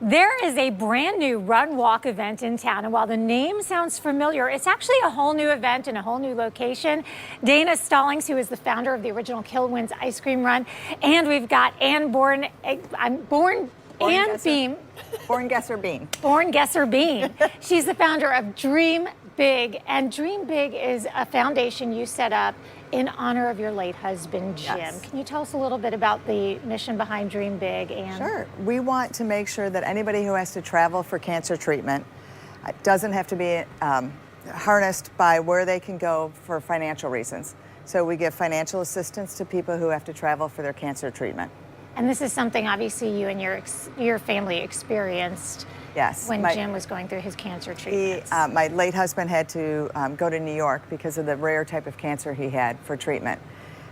There is a brand new run walk event in town, and while the name sounds familiar, it's actually a whole new event in a whole new location. Dana Stallings, who is the founder of the original Kilwins Ice Cream Run, and we've got Ann Born Beam. Born Guesser Bean. Born Guesser Bean. She's the founder of Dream Big, and Dream Big is a foundation you set up in honor of your late husband, Jim. Yes. Can you tell us a little bit about the mission behind Dream Big? And Sure. We want to make sure that anybody who has to travel for cancer treatment doesn't have to be harnessed by where they can go for financial reasons. So we give financial assistance to people who have to travel for their cancer treatment. And this is something obviously you and your family experienced. Yes. When Jim was going through his cancer treatments. My late husband had to go to New York because of the rare type of cancer he had for treatment.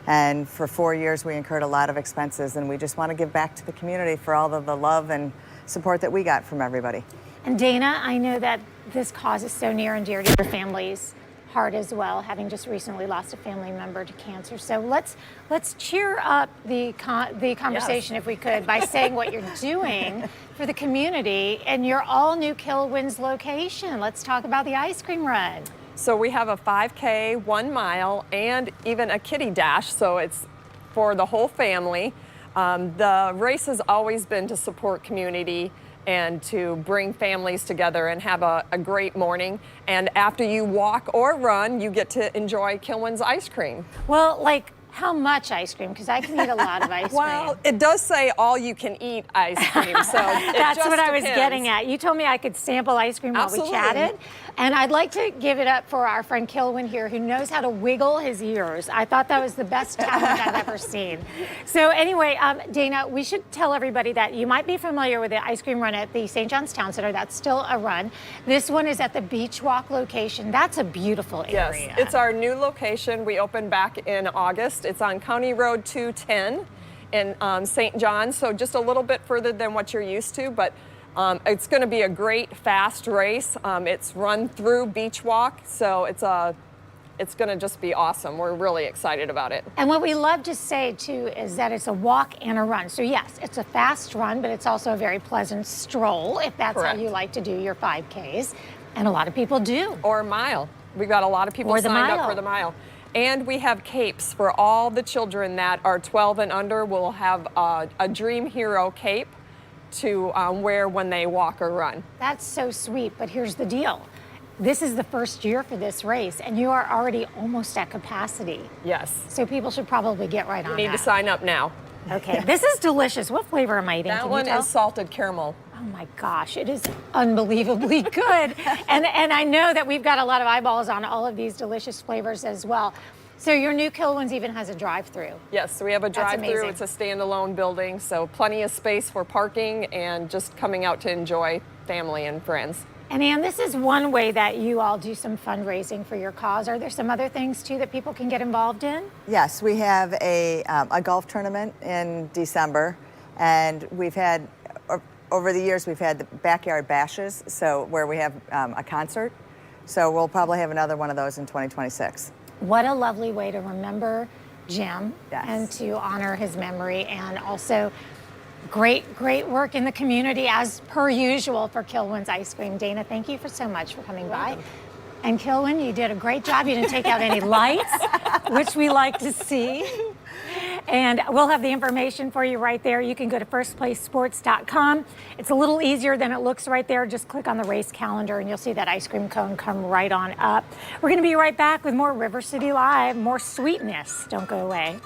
And for 4 years, we incurred a lot of expenses, and we just want to give back to the community for all of the love and support that we got from everybody. And Dana, I know that this cause is so near and dear to your family's heart as well, having just recently lost a family member to cancer. So let's cheer up the conversation, Yes. if we could, by saying what you're doing for the community and your all-new Kilwins location. Let's talk about the ice cream run. So we have a 5K, 1 mile, and even a kiddie dash, so it's for the whole family. The race has always been to support community and to bring families together and have a great morning. And after you walk or run, you get to enjoy Kilwins ice cream. Well, like, how much ice cream? Because I can eat a lot of ice Well, cream. it does say all you can eat ice cream, so That's just what I was depends. getting at. You told me I could sample ice cream while we Absolutely. chatted. And I'd like to give it up for our friend Kilwin here, who knows how to wiggle his ears. I thought that was the best talent I've ever seen. So anyway, Dana, we should tell everybody that you might be familiar with the ice cream run at the St. John's Town Center. That's still a run. This one is at the Beach Walk location. That's a beautiful area. Yes, it's our new location. We opened back in August. It's on County Road 210 in St. John, so just a little bit further than what you're used to, but it's going to be a great fast race. It's run through Beach Walk, so it's going to just be awesome. We're really excited about it. And what we love to say too is that it's a walk and a run. So yes, it's a fast run, but it's also a very pleasant stroll if that's Correct. how you like to do your 5Ks. And a lot of people do. Or a mile. We've got a lot of people Or the signed mile. up for the mile. And we have capes for all the children that are 12 and under. We'll have a Dream Hero cape to wear when they walk or run. That's so sweet, but here's the deal. This is the first year for this race, and you are already almost at capacity. Yes. So people should probably get right on You need that. to sign up now. Okay, this is delicious. What flavor am I eating? That Can one you tell? is salted caramel. Oh my gosh, it is unbelievably good. and I know that we've got a lot of eyeballs on all of these delicious flavors as well. So your new Kilwins even has a drive-through. Yes, so we have a drive-through. amazing. It's a standalone building, so plenty of space for parking and just coming out to enjoy family and friends. And Ann, this is one way that you all do some fundraising for your cause. Are there some other things too that people can get involved in? Yes, we have a golf tournament in December, and we've had, over the years, we've had the backyard bashes, so where we have a concert. So we'll probably have another one of those in 2026. What a lovely way to remember Jim. Yes. And to honor his memory, and also great work in the community as per usual for Kilwins Ice Cream. Dana, thank you so much for coming by. And Kilwin, you did a great job. You didn't take out any lights, which we like to see. And we'll have the information for you right there. You can go to firstplacesports.com. It's a little easier than it looks right there. Just click on the race calendar and you'll see that ice cream cone come right on up. We're going to be right back with more River City Live, more sweetness. Don't go away.